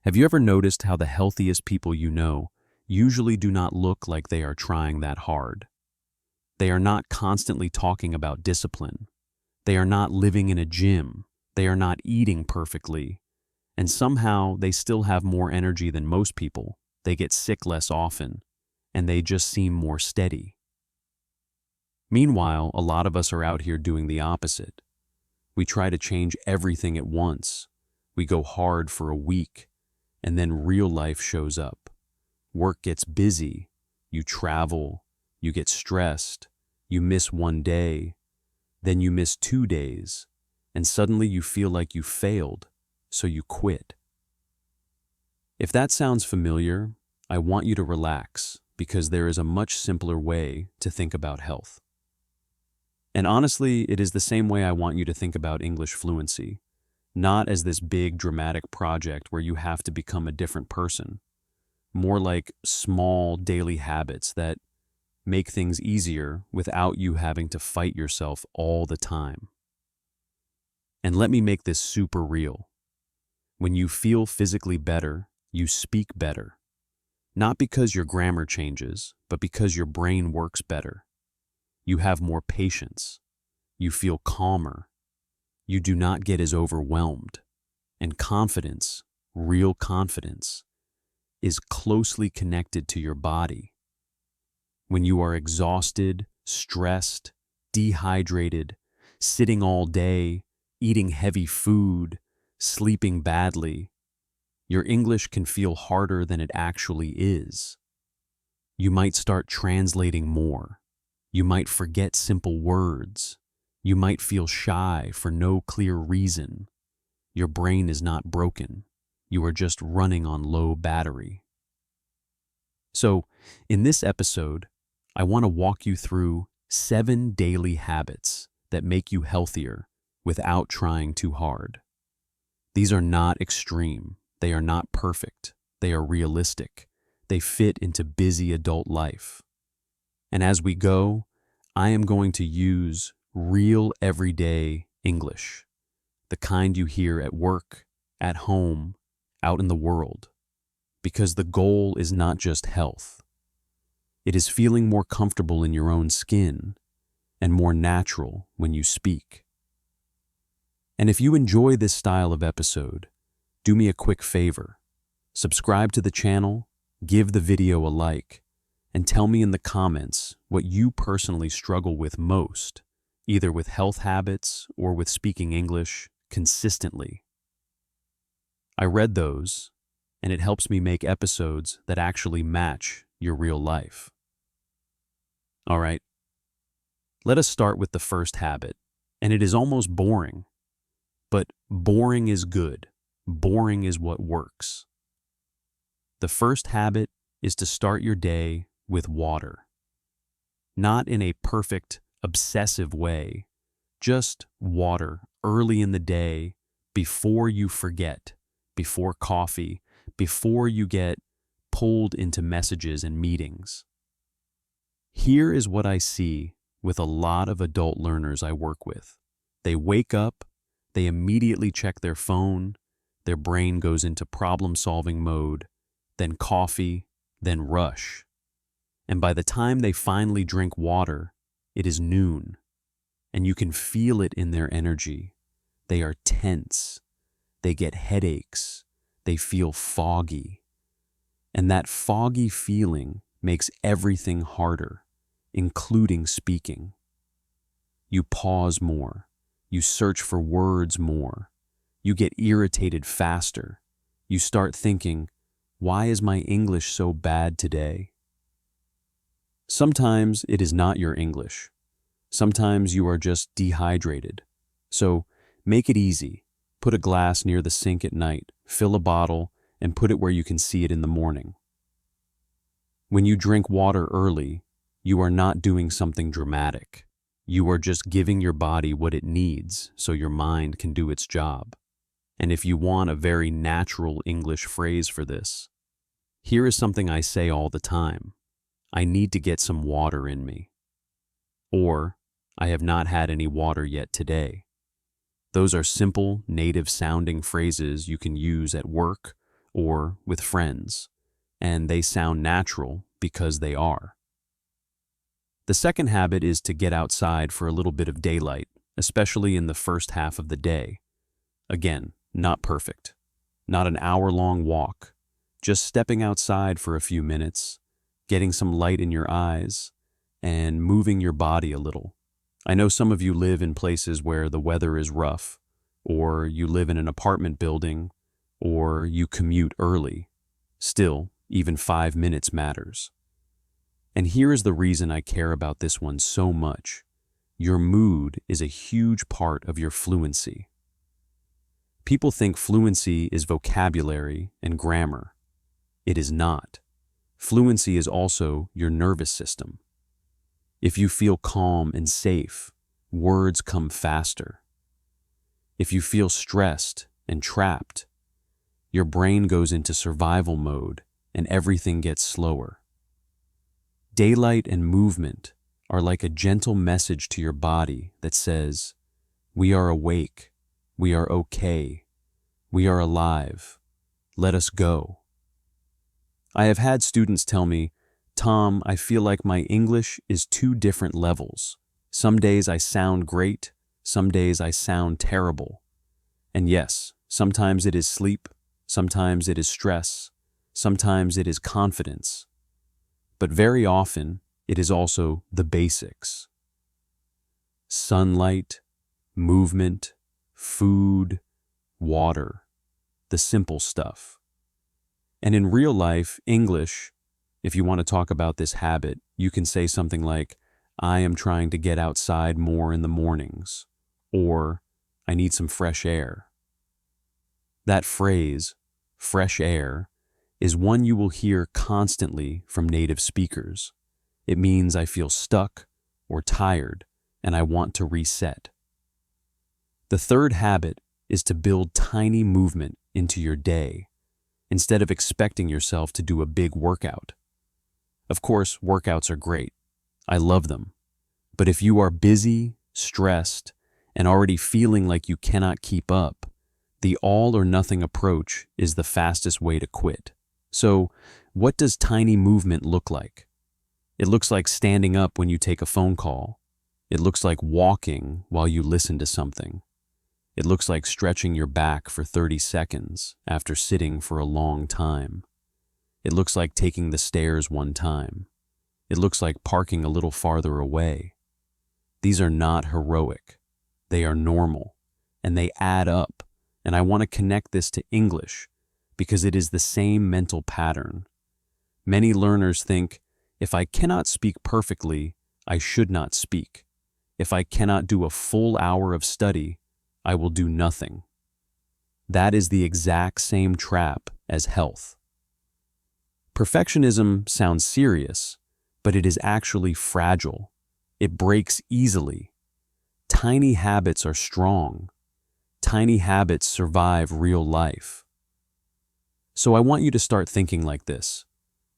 Have you ever noticed how the healthiest people you know usually do not look like they are trying that hard? They are not constantly talking about discipline. They are not living in a gym. They are not eating perfectly. And somehow they still have more energy than most people. They get sick less often, and they just seem more steady. Meanwhile, a lot of us are out here doing the opposite. We try to change everything at once. We go hard for a week, and then real life shows up. Work gets busy, you travel, you get stressed, you miss one day, then you miss 2 days, and suddenly you feel like you failed, so you quit. If that sounds familiar, I want you to relax, because there is a much simpler way to think about health. And honestly, it is the same way I want you to think about English fluency, not as this big dramatic project where you have to become a different person, more like small daily habits that make things easier without you having to fight yourself all the time. And let me make this super real. When you feel physically better, you speak better. Not because your grammar changes, but because your brain works better. You have more patience. You feel calmer. You do not get as overwhelmed. And confidence, real confidence, is closely connected to your body. When you are exhausted, stressed, dehydrated, sitting all day, eating heavy food, sleeping badly, your English can feel harder than it actually is. You might start translating more. You might forget simple words. You might feel shy for no clear reason. Your brain is not broken. You are just running on low battery. So, in this episode, I want to walk you through 7 daily habits that make you healthier without trying too hard. These are not extreme. They are not perfect. They are realistic. They fit into busy adult life. And as we go, I am going to use real everyday English, the kind you hear at work, at home, out in the world, because the goal is not just health. It is feeling more comfortable in your own skin and more natural when you speak. And if you enjoy this style of episode, do me a quick favor. Subscribe to the channel, give the video a like, and tell me in the comments what you personally struggle with most, either with health habits or with speaking English consistently. I read those, and it helps me make episodes that actually match your real life. All right, let us start with the first habit, and it is almost boring. But boring is good. Boring is what works. The first habit is to start your day with water. Not in a perfect, obsessive way, just water early in the day before you forget, before coffee, before you get pulled into messages and meetings. Here is what I see with a lot of adult learners I work with. They wake up, they immediately check their phone, their brain goes into problem-solving mode, then coffee, then rush. And by the time they finally drink water, it is noon, and you can feel it in their energy. They are tense, they get headaches, they feel foggy. And that foggy feeling makes everything harder, including speaking. You pause more. You search for words more. You get irritated faster. You start thinking, why is my English so bad today? Sometimes it is not your English. Sometimes you are just dehydrated. So make it easy. Put a glass near the sink at night, fill a bottle, and put it where you can see it in the morning. When you drink water early, you are not doing something dramatic. You are just giving your body what it needs so your mind can do its job. And if you want a very natural English phrase for this, here is something I say all the time. I need to get some water in me. Or, I have not had any water yet today. Those are simple, native-sounding phrases you can use at work or with friends, and they sound natural because they are. The second habit is to get outside for a little bit of daylight, especially in the first half of the day. Again, not perfect. Not an hour-long walk, just stepping outside for a few minutes, getting some light in your eyes, and moving your body a little. I know some of you live in places where the weather is rough, or you live in an apartment building, or you commute early. Still, even 5 minutes matters. And here is the reason I care about this one so much. Your mood is a huge part of your fluency. People think fluency is vocabulary and grammar. It is not. Fluency is also your nervous system. If you feel calm and safe, words come faster. If you feel stressed and trapped, your brain goes into survival mode and everything gets slower. Daylight and movement are like a gentle message to your body that says, "We are awake, we are okay, we are alive, let us go." I have had students tell me, "Tom, I feel like my English is two different levels. Some days I sound great, some days I sound terrible." And yes, sometimes it is sleep, sometimes it is stress, sometimes it is confidence. But very often, it is also the basics. Sunlight, movement, food, water, the simple stuff. And in real life, English, if you want to talk about this habit, you can say something like, "I am trying to get outside more in the mornings," or "I need some fresh air." That phrase, fresh air, is one you will hear constantly from native speakers. It means I feel stuck or tired and I want to reset. The third habit is to build tiny movement into your day instead of expecting yourself to do a big workout. Of course, workouts are great. I love them. But if you are busy, stressed, and already feeling like you cannot keep up, the all or nothing approach is the fastest way to quit. So, what does tiny movement look like? It looks like standing up when you take a phone call. It looks like walking while you listen to something. It looks like stretching your back for 30 seconds after sitting for a long time. It looks like taking the stairs one time. It looks like parking a little farther away. These are not heroic. They are normal, and they add up. And I want to connect this to English because it is the same mental pattern. Many learners think, if I cannot speak perfectly, I should not speak. If I cannot do a full hour of study, I will do nothing. That is the exact same trap as health. Perfectionism sounds serious, but it is actually fragile. It breaks easily. Tiny habits are strong. Tiny habits survive real life. So I want you to start thinking like this.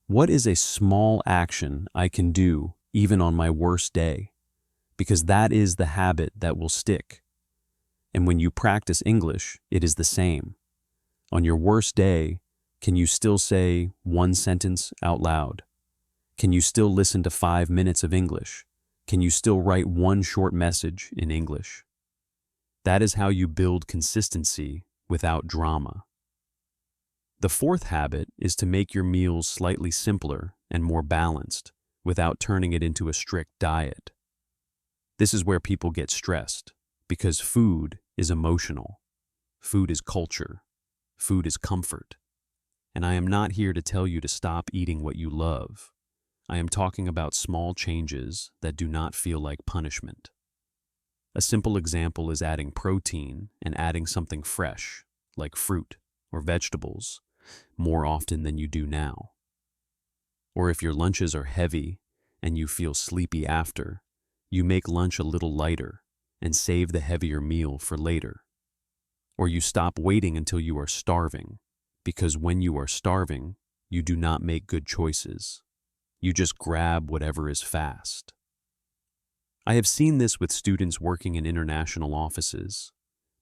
What is a small action I can do even on my worst day? Because that is the habit that will stick. And when you practice English, it is the same. On your worst day, can you still say one sentence out loud? Can you still listen to 5 minutes of English? Can you still write one short message in English? That is how you build consistency without drama. The fourth habit is to make your meals slightly simpler and more balanced without turning it into a strict diet. This is where people get stressed because food is emotional. Food is culture. Food is comfort. And I am not here to tell you to stop eating what you love. I am talking about small changes that do not feel like punishment. A simple example is adding protein and adding something fresh, like fruit or vegetables, more often than you do now. Or if your lunches are heavy and you feel sleepy after, you make lunch a little lighter and save the heavier meal for later. Or you stop waiting until you are starving, because when you are starving, you do not make good choices. You just grab whatever is fast. I have seen this with students working in international offices.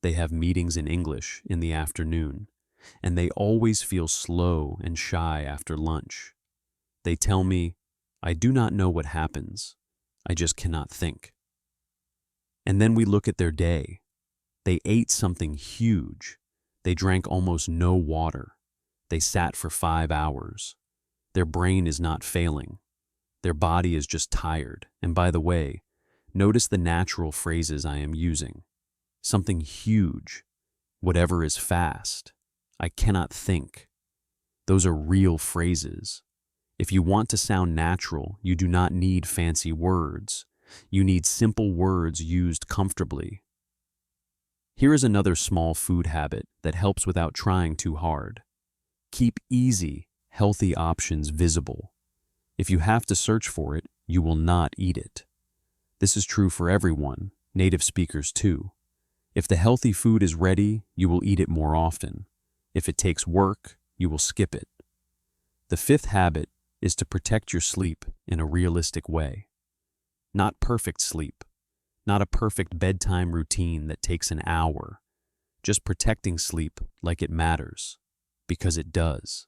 They have meetings in English in the afternoon, and they always feel slow and shy after lunch. They tell me, "I do not know what happens. I just cannot think." And then we look at their day. They ate something huge. They drank almost no water. They sat for 5 hours. Their brain is not failing. Their body is just tired. And by the way, notice the natural phrases I am using. Something huge. Whatever is fast. I cannot think. Those are real phrases. If you want to sound natural, you do not need fancy words. You need simple words used comfortably. Here is another small food habit that helps without trying too hard. Keep easy, healthy options visible. If you have to search for it, you will not eat it. This is true for everyone, native speakers too. If the healthy food is ready, you will eat it more often. If it takes work, you will skip it. The fifth habit is to protect your sleep in a realistic way. Not perfect sleep, not a perfect bedtime routine that takes an hour, just protecting sleep like it matters, because it does.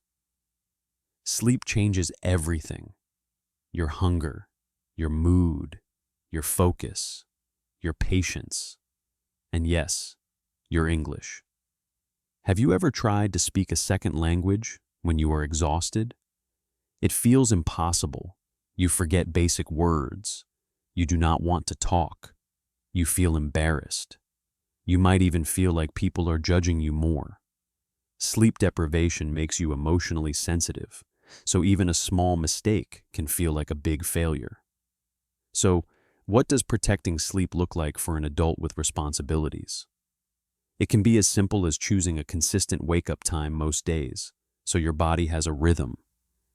Sleep changes everything. Your hunger, your mood, your focus, your patience, and yes, your English. Have you ever tried to speak a second language when you are exhausted? It feels impossible. You forget basic words. You do not want to talk. You feel embarrassed. You might even feel like people are judging you more. Sleep deprivation makes you emotionally sensitive, so even a small mistake can feel like a big failure. So, what does protecting sleep look like for an adult with responsibilities? It can be as simple as choosing a consistent wake-up time most days, so your body has a rhythm.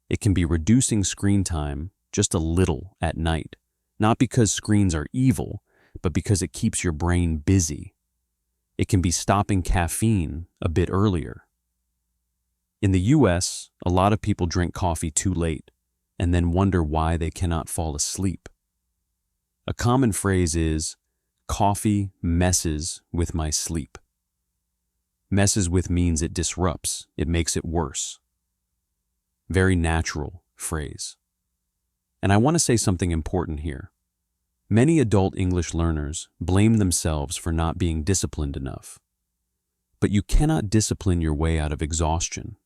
It can be reducing screen time just a little at night, not because screens are evil, but because it keeps your brain busy. It can be stopping caffeine a bit earlier. In the US, a lot of people drink coffee too late and then wonder why they cannot fall asleep. A common phrase is, "Coffee messes with my sleep." Messes with means it disrupts, it makes it worse. Very natural phrase. And I want to say something important here. Many adult English learners blame themselves for not being disciplined enough. But you cannot discipline your way out of exhaustion.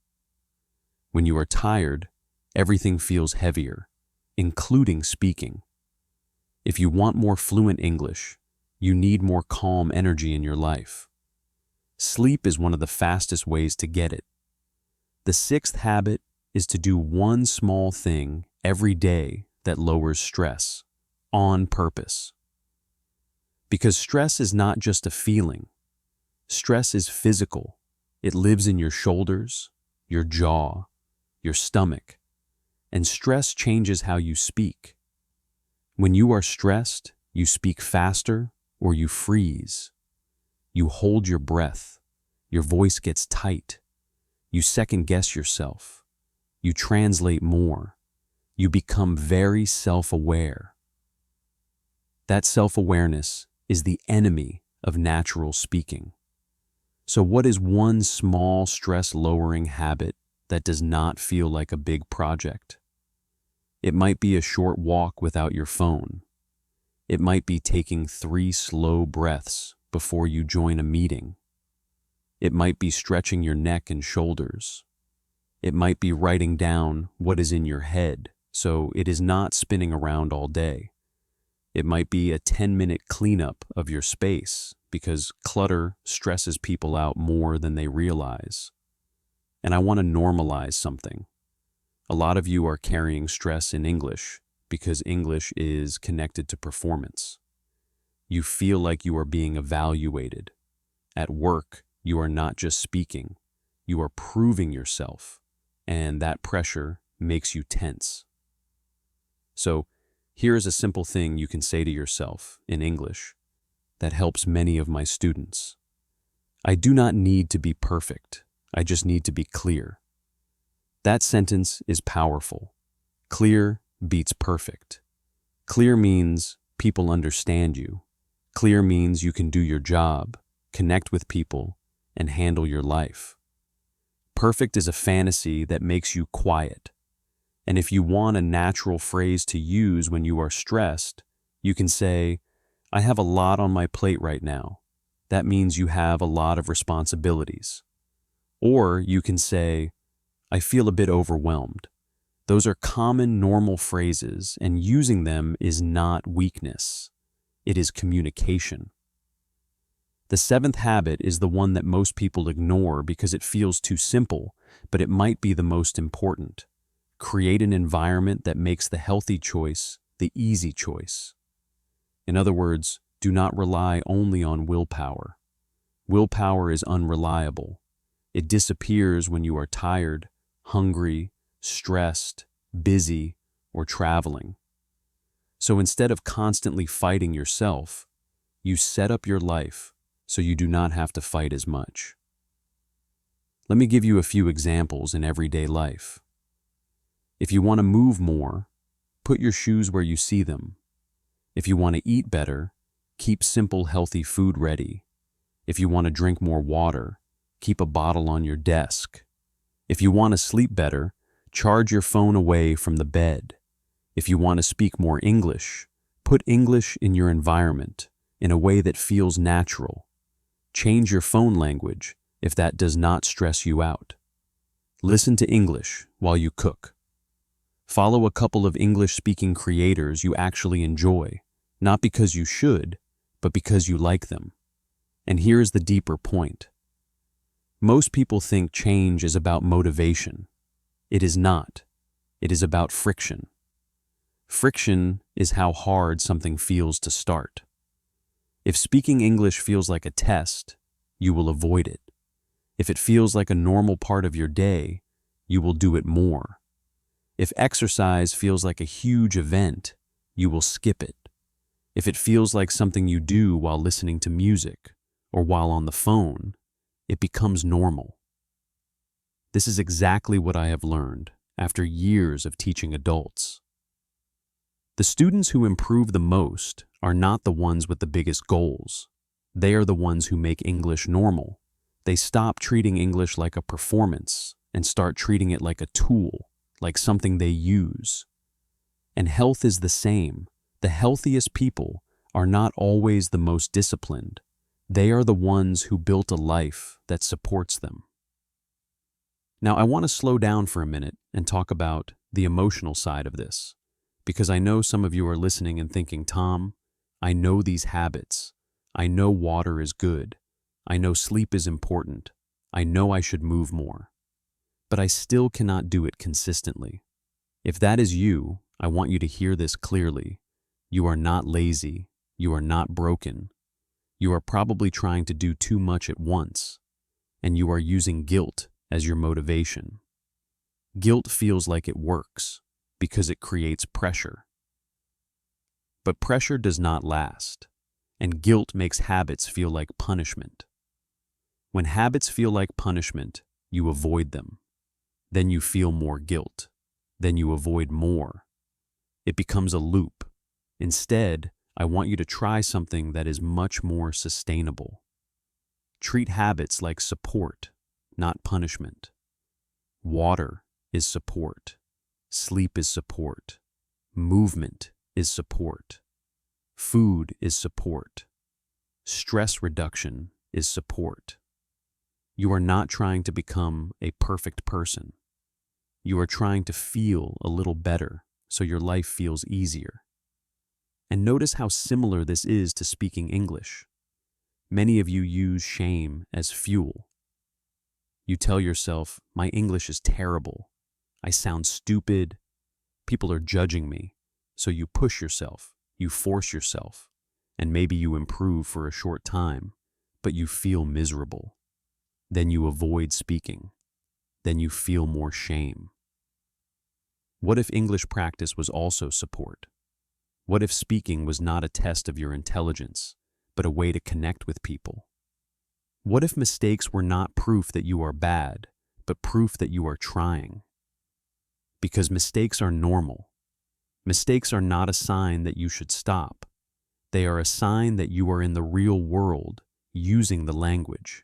When you are tired, everything feels heavier, including speaking. If you want more fluent English, you need more calm energy in your life. Sleep is one of the fastest ways to get it. The sixth habit is to do one small thing every day that lowers stress, on purpose. Because stress is not just a feeling. Stress is physical. It lives in your shoulders, your jaw, your stomach, and stress changes how you speak. When you are stressed, you speak faster or you freeze. You hold your breath. Your voice gets tight. You second-guess yourself. You translate more. You become very self-aware. That self-awareness is the enemy of natural speaking. So what is one small stress-lowering habit that does not feel like a big project? It might be a short walk without your phone. It might be taking 3 slow breaths before you join a meeting. It might be stretching your neck and shoulders. It might be writing down what is in your head so it is not spinning around all day. It might be a 10-minute cleanup of your space because clutter stresses people out more than they realize. And I want to normalize something. A lot of you are carrying stress in English because English is connected to performance. You feel like you are being evaluated. At work, you are not just speaking, you are proving yourself, and that pressure makes you tense. So, here is a simple thing you can say to yourself in English that helps many of my students. I do not need to be perfect, I just need to be clear. That sentence is powerful. Clear beats perfect. Clear means people understand you. Clear means you can do your job, connect with people, and handle your life. Perfect is a fantasy that makes you quiet. And if you want a natural phrase to use when you are stressed, you can say, I have a lot on my plate right now. That means you have a lot of responsibilities. Or you can say, I feel a bit overwhelmed. Those are common, normal phrases, and using them is not weakness. It is communication. The seventh habit is the one that most people ignore because it feels too simple, but it might be the most important. Create an environment that makes the healthy choice the easy choice. In other words, do not rely only on willpower. Willpower is unreliable. It disappears when you are tired, hungry, stressed, busy, or traveling. So instead of constantly fighting yourself, you set up your life so you do not have to fight as much. Let me give you a few examples in everyday life. If you want to move more, put your shoes where you see them. If you want to eat better, keep simple, healthy food ready. If you want to drink more water, keep a bottle on your desk. If you want to sleep better, charge your phone away from the bed. If you want to speak more English, put English in your environment in a way that feels natural. Change your phone language if that does not stress you out. Listen to English while you cook. Follow a couple of English-speaking creators you actually enjoy, not because you should, but because you like them. And here's the deeper point. Most people think change is about motivation. It is not. It is about friction. Friction is how hard something feels to start. If speaking English feels like a test, you will avoid it. If it feels like a normal part of your day, you will do it more. If exercise feels like a huge event, you will skip it. If it feels like something you do while listening to music or while on the phone, it becomes normal. This is exactly what I have learned after years of teaching adults. The students who improve the most are not the ones with the biggest goals. They are the ones who make English normal. They stop treating English like a performance and start treating it like a tool, like something they use. And health is the same. The healthiest people are not always the most disciplined. They are the ones who built a life that supports them. Now, I want to slow down for a minute and talk about the emotional side of this, because I know some of you are listening and thinking, Tom, I know these habits. I know water is good. I know sleep is important. I know I should move more. But I still cannot do it consistently. If that is you, I want you to hear this clearly. You are not lazy. You are not broken. You are probably trying to do too much at once, and you are using guilt as your motivation. Guilt feels like it works because it creates pressure. But pressure does not last, and guilt makes habits feel like punishment. When habits feel like punishment, you avoid them. Then you feel more guilt. Then you avoid more. It becomes a loop. Instead, I want you to try something that is much more sustainable. Treat habits like support, not punishment. Water is support. Sleep is support. Movement is support. Food is support. Stress reduction is support. You are not trying to become a perfect person. You are trying to feel a little better so your life feels easier. And notice how similar this is to speaking English. Many of you use shame as fuel. You tell yourself, my English is terrible. I sound stupid. People are judging me. So you push yourself, you force yourself, and maybe you improve for a short time, but you feel miserable. Then you avoid speaking. Then you feel more shame. What if English practice was also support? What if speaking was not a test of your intelligence, but a way to connect with people? What if mistakes were not proof that you are bad, but proof that you are trying? Because mistakes are normal. Mistakes are not a sign that you should stop. They are a sign that you are in the real world, using the language.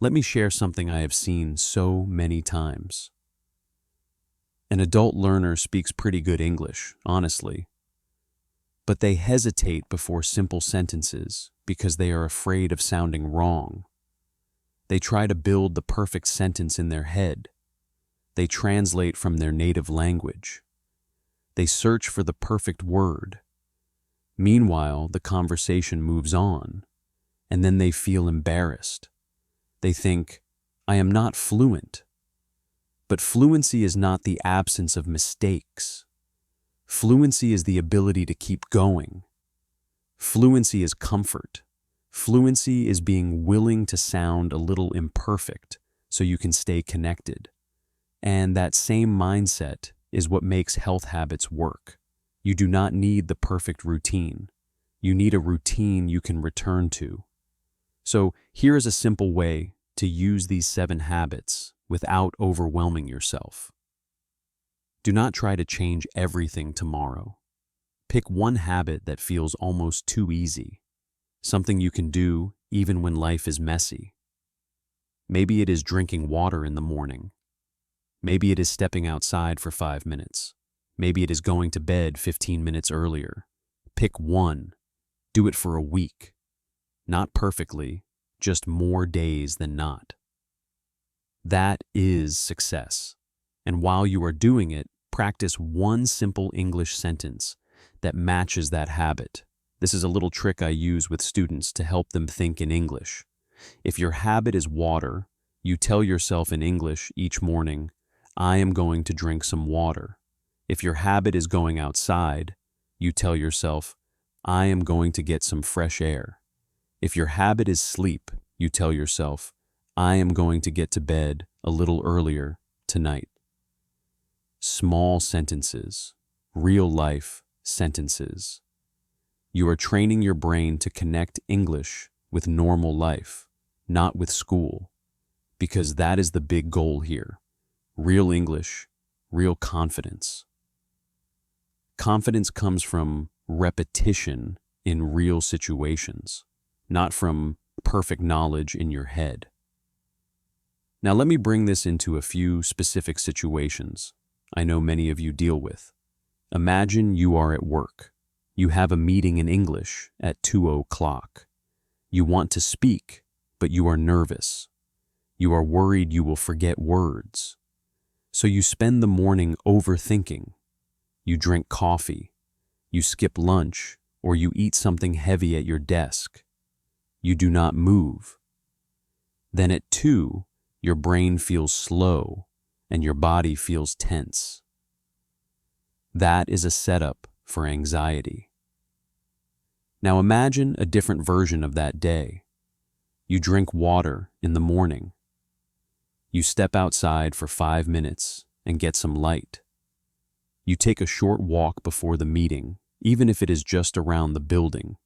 Let me share something I have seen so many times. An adult learner speaks pretty good English, honestly, but they hesitate before simple sentences because they are afraid of sounding wrong. They try to build the perfect sentence in their head. They translate from their native language. They search for the perfect word. Meanwhile, the conversation moves on, and then they feel embarrassed. They think, I am not fluent. But fluency is not the absence of mistakes. Fluency is the ability to keep going. Fluency is comfort. Fluency is being willing to sound a little imperfect so you can stay connected. And that same mindset is what makes health habits work. You do not need the perfect routine. You need a routine you can return to. So here is a simple way to use these 7 habits without overwhelming yourself. Do not try to change everything tomorrow. Pick one habit that feels almost too easy, something you can do even when life is messy. Maybe it is drinking water in the morning. Maybe it is stepping outside for 5 minutes. Maybe it is going to bed 15 minutes earlier. Pick one. Do it for a week. Not perfectly, just more days than not. That is success. And while you are doing it, practice one simple English sentence that matches that habit. This is a little trick I use with students to help them think in English. If your habit is water, you tell yourself in English each morning, I am going to drink some water. If your habit is going outside, you tell yourself, I am going to get some fresh air. If your habit is sleep, you tell yourself, I am going to get to bed a little earlier tonight. Small sentences, real-life sentences. You are training your brain to connect English with normal life, not with school, because that is the big goal here. Real English, real confidence. Confidence comes from repetition in real situations, not from perfect knowledge in your head. Now let me bring this into a few specific situations I know many of you deal with. Imagine you are at work. You have a meeting in English at 2:00. You want to speak, but you are nervous. You are worried you will forget words. So you spend the morning overthinking. You drink coffee. You skip lunch, or you eat something heavy at your desk. You do not move. Then at 2, your brain feels slow and your body feels tense. That is a setup for anxiety. Now imagine a different version of that day. You drink water in the morning. You step outside for 5 minutes and get some light. You take a short walk before the meeting, even if it is just around the building.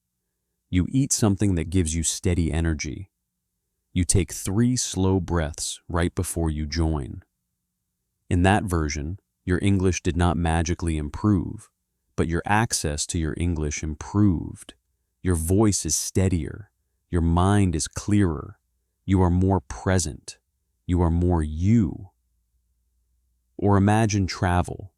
You eat something that gives you steady energy. You take 3 slow breaths right before you join. In that version, your English did not magically improve, but your access to your English improved. Your voice is steadier. Your mind is clearer. You are more present. You are more you. Or imagine travel.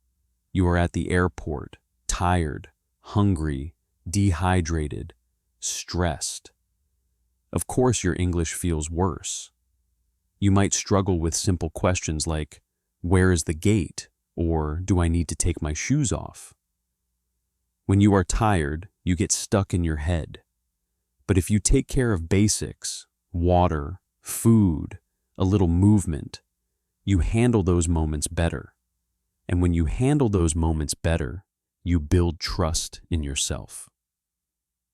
You are at the airport, tired, hungry, dehydrated, stressed. Of course, your English feels worse. You might struggle with simple questions like, where is the gate? Or do I need to take my shoes off? When you are tired, you get stuck in your head. But if you take care of basics, water, food, a little movement, you handle those moments better. And when you handle those moments better, you build trust in yourself.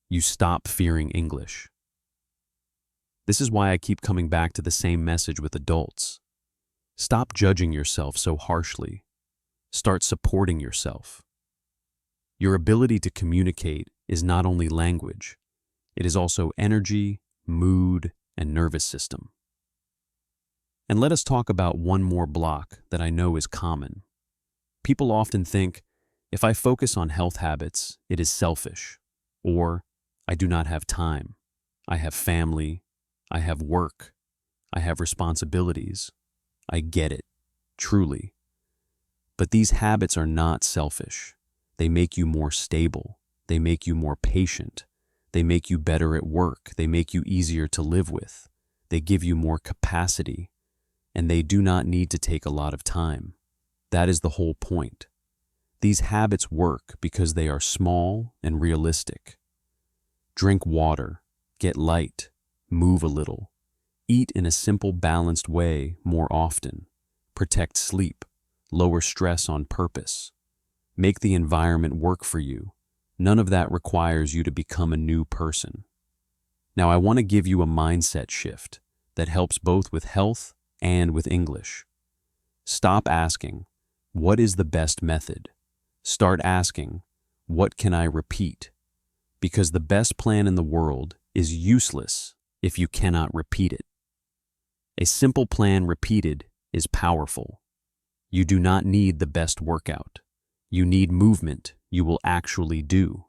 You stop fearing English. This is why I keep coming back to the same message with adults. Stop judging yourself so harshly. Start supporting yourself. Your ability to communicate is not only language, it is also energy, mood, and nervous system. And let us talk about one more block that I know is common. People often think, if I focus on health habits, it is selfish, or I do not have time. I have family. I have work. I have responsibilities. I get it, truly. But these habits are not selfish. They make you more stable. They make you more patient. They make you better at work. They make you easier to live with. They give you more capacity. And they do not need to take a lot of time. That is the whole point. These habits work because they are small and realistic. Drink water, get light, move a little, eat in a simple, balanced way more often, protect sleep, lower stress on purpose. Make the environment work for you. None of that requires you to become a new person. Now, I want to give you a mindset shift that helps both with health and with English. Stop asking, what is the best method? Start asking, what can I repeat? Because the best plan in the world is useless if you cannot repeat it. A simple plan repeated is powerful. You do not need the best workout. You need movement you will actually do.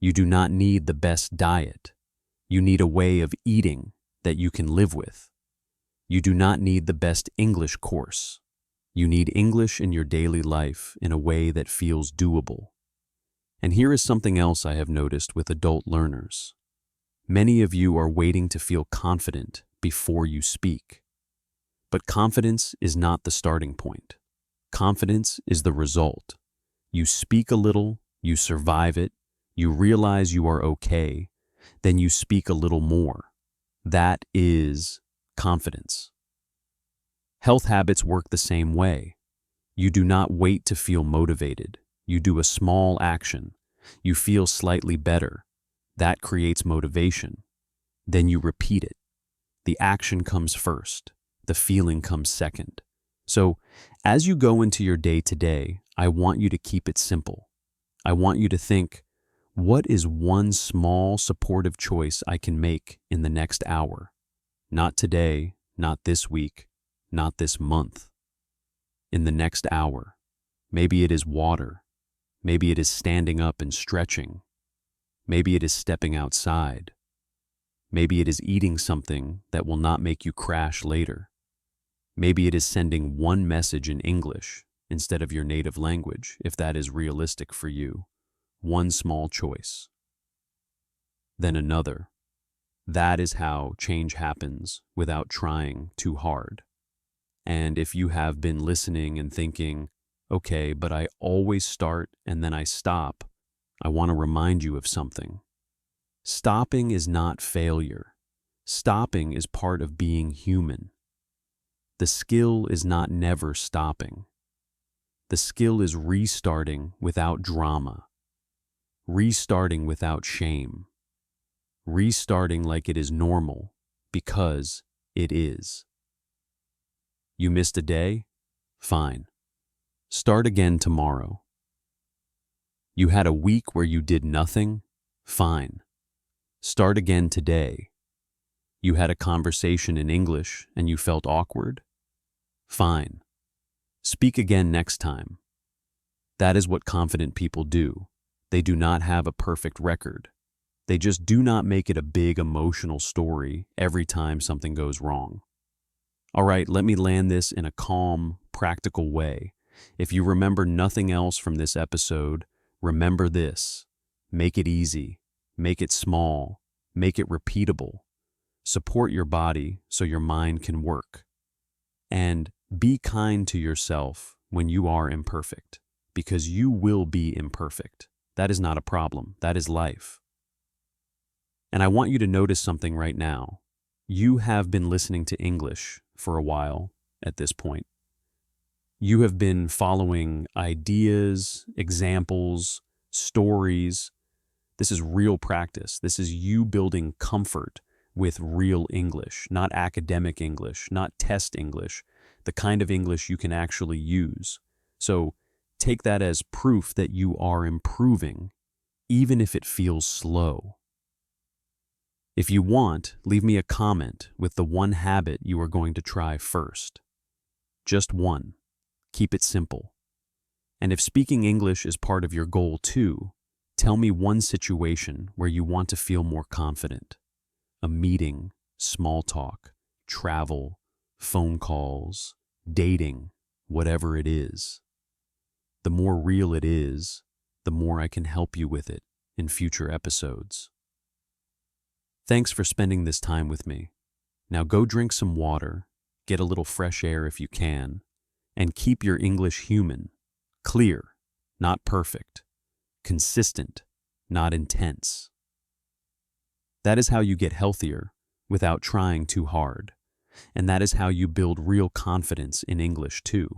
You do not need the best diet. You need a way of eating that you can live with. You do not need the best English course. You need English in your daily life in a way that feels doable. And here is something else I have noticed with adult learners. Many of you are waiting to feel confident before you speak. But confidence is not the starting point. Confidence is the result. You speak a little, you survive it, you realize you are okay, then you speak a little more. That is confidence. Health habits work the same way. You do not wait to feel motivated. You do a small action. You feel slightly better. That creates motivation. Then you repeat it. The action comes first. The feeling comes second. So, as you go into your day-to-day, I want you to keep it simple. I want you to think, what is one small supportive choice I can make in the next hour? Not today, not this week, not this month. In the next hour. Maybe it is water. Maybe it is standing up and stretching. Maybe it is stepping outside. Maybe it is eating something that will not make you crash later. Maybe it is sending one message in English instead of your native language, if that is realistic for you. One small choice. Then another. That is how change happens without trying too hard. And if you have been listening and thinking, okay, but I always start and then I stop, I want to remind you of something. Stopping is not failure. Stopping is part of being human. The skill is not never stopping. The skill is restarting without drama. Restarting without shame. Restarting like it is normal, because it is. You missed a day? Fine. Start again tomorrow. You had a week where you did nothing? Fine. Start again today. You had a conversation in English and you felt awkward? Fine. Speak again next time. That is what confident people do. They do not have a perfect record. They just do not make it a big emotional story every time something goes wrong. All right, let me land this in a calm, practical way. If you remember nothing else from this episode, remember this. Make it easy. Make it small. Make it repeatable. Support your body so your mind can work. And be kind to yourself when you are imperfect, because you will be imperfect. That is not a problem. That is life. And I want you to notice something right now. You have been listening to English for a while at this point. You have been following ideas, examples, stories. This is real practice. This is you building comfort with real English, not academic English, not test English, the kind of English you can actually use. So take that as proof that you are improving, even if it feels slow. If you want, leave me a comment with the one habit you are going to try first. Just one. Keep it simple. And if speaking English is part of your goal too, tell me one situation where you want to feel more confident. A meeting, small talk, travel, phone calls, dating, whatever it is. The more real it is, the more I can help you with it in future episodes. Thanks for spending this time with me. Now go drink some water, get a little fresh air if you can, and keep your English human, clear, not perfect, consistent, not intense. That is how you get healthier without trying too hard, and that is how you build real confidence in English too.